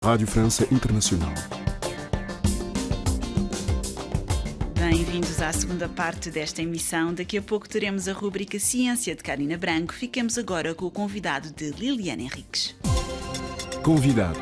Rádio França Internacional. Bem-vindos à segunda parte desta emissão. Daqui a pouco teremos a rubrica Ciência de Karina Branco. Fiquemos agora com o convidado de Liliana Henriques. Convidado.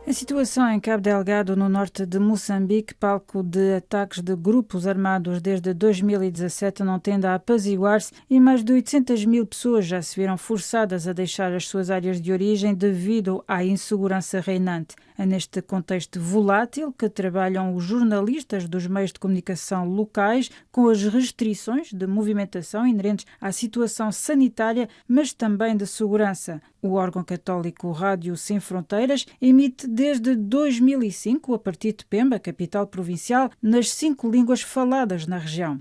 A situação em Cabo Delgado, no norte de Moçambique, palco de ataques de grupos armados desde 2017, não tende a apaziguar-se e mais de 800 mil pessoas já se viram forçadas a deixar as suas áreas de origem devido à insegurança reinante. É neste contexto volátil que trabalham os jornalistas dos meios de comunicação locais com as restrições de movimentação inerentes à situação sanitária, mas também de segurança. O órgão católico Rádio Sem Fronteiras emite desde 2005, a partir de Pemba, capital provincial, nas 5 línguas faladas na região.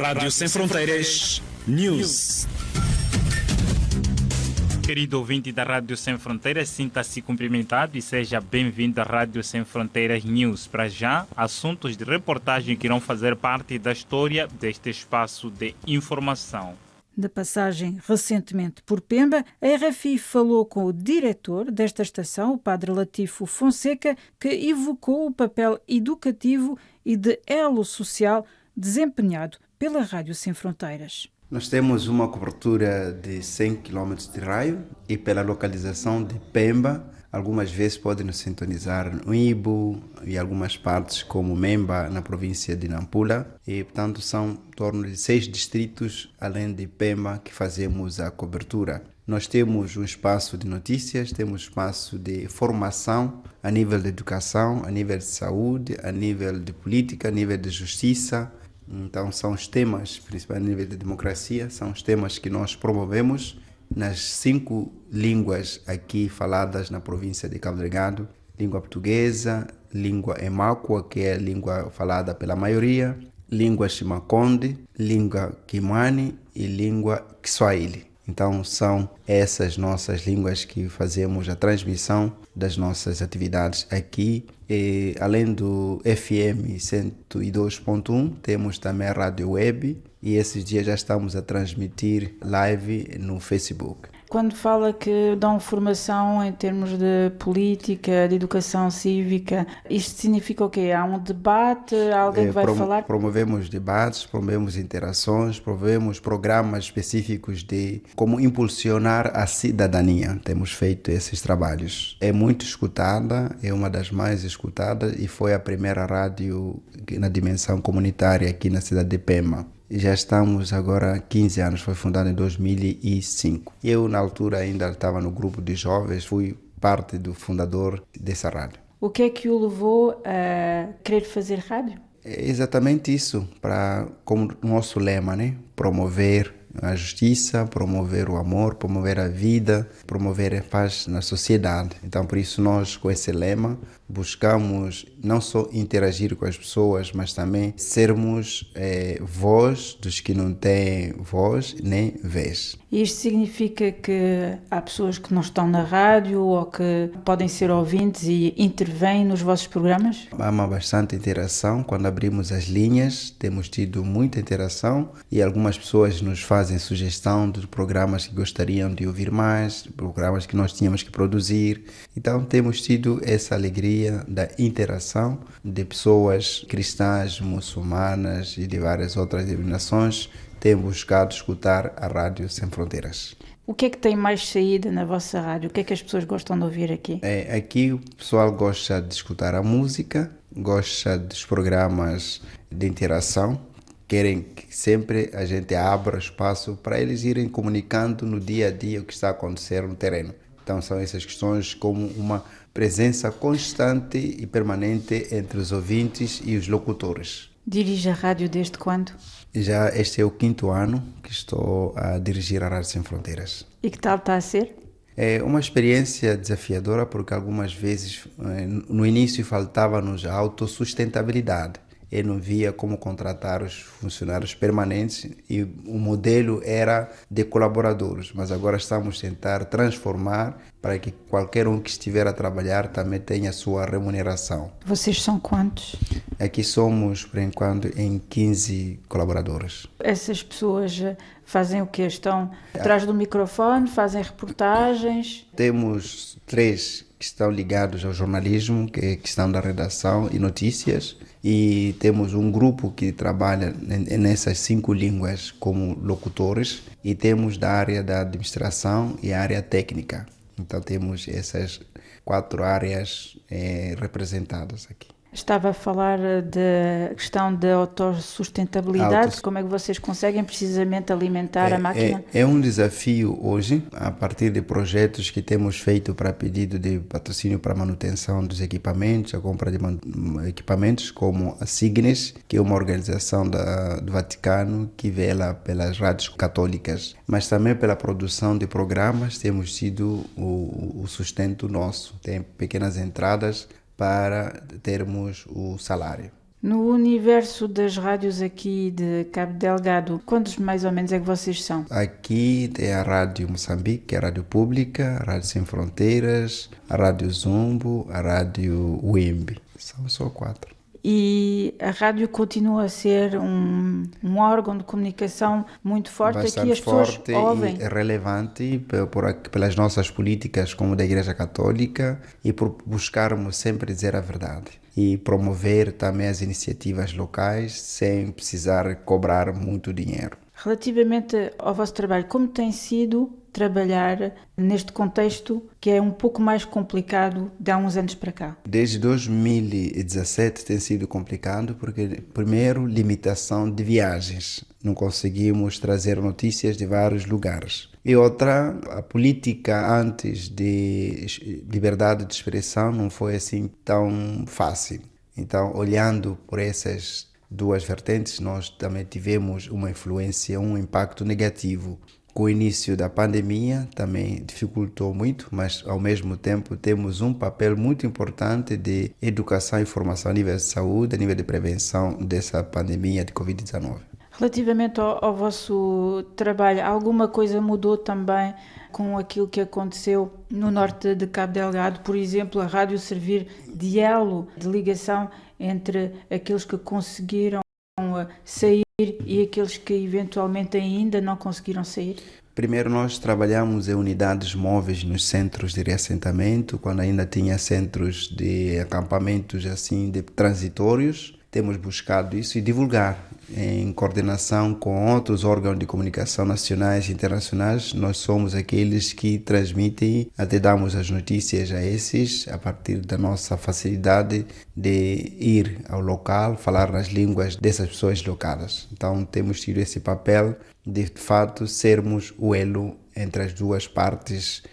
Rádio Sem Fronteiras News. Querido ouvinte da Rádio Sem Fronteiras, sinta-se cumprimentado e seja bem-vindo à Rádio Sem Fronteiras News. Para já, assuntos de reportagem que irão fazer parte da história deste espaço de informação. De passagem recentemente por Pemba, a RFI falou com o diretor desta estação, o padre Latifo Fonseca, que evocou o papel educativo e de elo social desempenhado pela Rádio Sem Fronteiras. Nós temos uma cobertura de 100 km de raio e pela localização de Pemba, algumas vezes podem nos sintonizar no Ibo e algumas partes como Memba, na província de Nampula. E, portanto, são em torno de 6 distritos, além de Pemba, que fazemos a cobertura. Nós temos um espaço de notícias, temos um espaço de formação a nível de educação, a nível de saúde, a nível de política, a nível de justiça. Então, são os temas, principalmente a nível de democracia, são os temas que nós promovemos nas 5 línguas aqui faladas na província de Cabo Delgado: língua portuguesa, língua emáqua, que é a língua falada pela maioria, língua Chimaconde, língua Kimani e língua Kiswahili. Então, são essas nossas línguas que fazemos a transmissão das nossas atividades aqui. E, além do FM 102.1, temos também a rádio web e esses dias já estamos a transmitir live no Facebook. Quando fala que dão formação em termos de política, de educação cívica, isto significa o quê? Há um debate? Alguém que vai falar? Promovemos debates, promovemos interações, promovemos programas específicos de como impulsionar a cidadania. Temos feito esses trabalhos. É muito escutada, é uma das mais escutadas e foi a primeira rádio na dimensão comunitária aqui na cidade de Pemba. Já estamos agora há 15 anos, foi fundado em 2005. Eu, na altura, ainda estava no grupo de jovens, fui parte do fundador dessa rádio. O que é que o levou a querer fazer rádio? É exatamente isso, como nosso lema, né? Promover a justiça, promover o amor, promover a vida, promover a paz na sociedade. Então, por isso, nós, com esse lema, buscamos não só interagir com as pessoas, mas também sermos voz dos que não têm voz nem vez. Isto significa que há pessoas que não estão na rádio ou que podem ser ouvintes e intervêm nos vossos programas? Há bastante interação. Quando abrimos as linhas, temos tido muita interação e algumas pessoas nos fazem sugestão de programas que gostariam de ouvir mais, programas que nós tínhamos que produzir. Então, temos tido essa alegria da interação de pessoas cristãs, muçulmanas e de várias outras denominações. Têm buscado escutar a Rádio Sem Fronteiras. O que é que tem mais saída na vossa rádio? O que é que as pessoas gostam de ouvir aqui? Aqui o pessoal gosta de escutar a música, gosta dos programas de interação, querem que sempre a gente abra espaço para eles irem comunicando no dia a dia o que está a acontecer no terreno. Então são essas questões como uma presença constante e permanente entre os ouvintes e os locutores. Dirige a rádio desde quando? Já este é o 5º ano que estou a dirigir a Rádio Sem Fronteiras. E que tal está a ser? É uma experiência desafiadora porque algumas vezes no início faltava-nos a autossustentabilidade. e não via como contratar os funcionários permanentes e o modelo era de colaboradores, mas agora estamos a tentar transformar para que qualquer um que estiver a trabalhar também tenha a sua remuneração. Vocês são quantos? Aqui somos, por enquanto, em 15 colaboradores. Essas pessoas fazem o quê? Estão atrás do microfone, fazem reportagens? Temos 3 que estão ligados ao jornalismo, que é a questão da redação e notícias, e temos um grupo que trabalha nessas 5 línguas como locutores, e temos da área da administração e a área técnica. Então temos essas 4 áreas representadas aqui. Estava a falar da questão da autossustentabilidade. Como é que vocês conseguem precisamente alimentar a máquina? É um desafio hoje, a partir de projetos que temos feito para pedido de patrocínio para manutenção dos equipamentos, a compra de equipamentos como a Signes, que é uma organização do Vaticano que vela pelas rádios católicas, mas também pela produção de programas temos sido o sustento nosso. Tem pequenas entradas para termos o salário. No universo das rádios aqui de Cabo Delgado, quantos mais ou menos é que vocês são? Aqui tem a Rádio Moçambique, que é a rádio pública, a Rádio Sem Fronteiras, a Rádio Zumbo, a Rádio Wimbi. São só 4. E a rádio continua a ser um órgão de comunicação muito forte. Bastante aqui as pessoas forte ouvem. E relevante pelas nossas políticas como da Igreja Católica e por buscarmos sempre dizer a verdade e promover também as iniciativas locais sem precisar cobrar muito dinheiro. Relativamente ao vosso trabalho, como tem sido trabalhar neste contexto que é um pouco mais complicado de há uns anos para cá? Desde 2017 tem sido complicado porque, primeiro, limitação de viagens. Não conseguimos trazer notícias de vários lugares. E outra, a política antes de liberdade de expressão não foi assim tão fácil. Então, olhando por essas 2 vertentes, nós também tivemos uma influência, um impacto negativo. Com o início da pandemia também dificultou muito, mas ao mesmo tempo temos um papel muito importante de educação e formação a nível de saúde, a nível de prevenção dessa pandemia de Covid-19. Relativamente ao vosso trabalho, alguma coisa mudou também com aquilo que aconteceu no norte de Cabo Delgado? Por exemplo, a rádio servir de elo, de ligação entre aqueles que conseguiram sair e aqueles que eventualmente ainda não conseguiram sair? Primeiro, nós trabalhamos em unidades móveis nos centros de reassentamento, quando ainda tinha centros de acampamentos assim, de transitórios. Temos buscado isso e divulgar em coordenação com outros órgãos de comunicação nacionais e internacionais. Nós somos aqueles que transmitem, até damos as notícias a esses, a partir da nossa facilidade de ir ao local, falar nas línguas dessas pessoas locadas. Então temos tido esse papel de fato sermos o elo entre as 2 partes,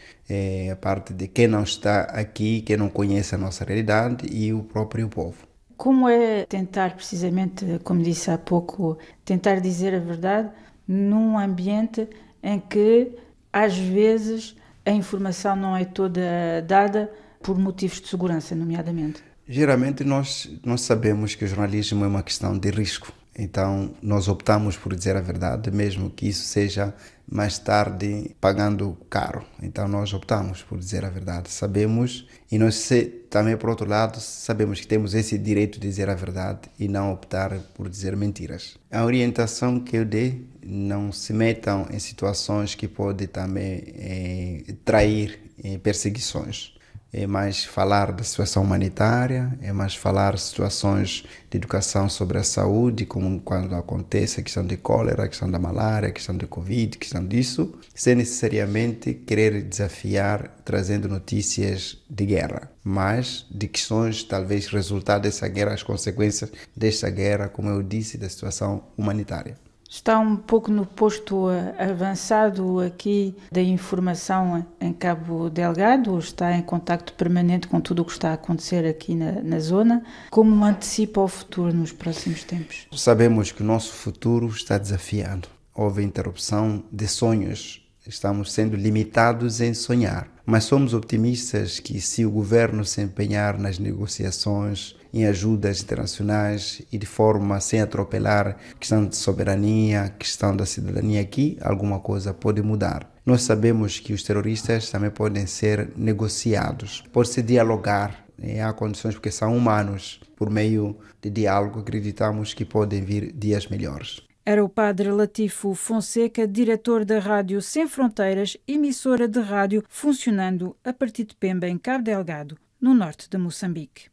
a parte de quem não está aqui, quem não conhece a nossa realidade e o próprio povo. Como é tentar, precisamente, como disse há pouco, tentar dizer a verdade num ambiente em que, às vezes, a informação não é toda dada por motivos de segurança, nomeadamente? Geralmente nós sabemos que o jornalismo é uma questão de risco. Então, nós optamos por dizer a verdade, mesmo que isso seja mais tarde pagando caro. Então, nós optamos por dizer a verdade. Sabemos, e nós também, por outro lado, sabemos que temos esse direito de dizer a verdade e não optar por dizer mentiras. A orientação que eu dei, não se metam em situações que podem também trair perseguições. É mais falar da situação humanitária, é mais falar situações de educação sobre a saúde, como quando acontece a questão de cólera, a questão da malária, a questão do Covid, a questão disso, sem necessariamente querer desafiar trazendo notícias de guerra, mas de questões talvez resultado dessa guerra, as consequências desta guerra, como eu disse, da situação humanitária. Está um pouco no posto avançado aqui da informação em Cabo Delgado, está em contacto permanente com tudo o que está a acontecer aqui na zona. Como antecipa o futuro nos próximos tempos? Sabemos que o nosso futuro está desafiado. Houve interrupção de sonhos. Estamos sendo limitados em sonhar. Mas somos optimistas que se o governo se empenhar nas negociações em ajudas internacionais e de forma sem atropelar questão de soberania, questão da cidadania aqui, alguma coisa pode mudar. Nós sabemos que os terroristas também podem ser negociados, pode-se dialogar, há condições porque são humanos. Por meio de diálogo acreditamos que podem vir dias melhores. Era o padre Latifo Fonseca, diretor da Rádio Sem Fronteiras, emissora de rádio funcionando a partir de Pemba, em Cabo Delgado, no norte de Moçambique.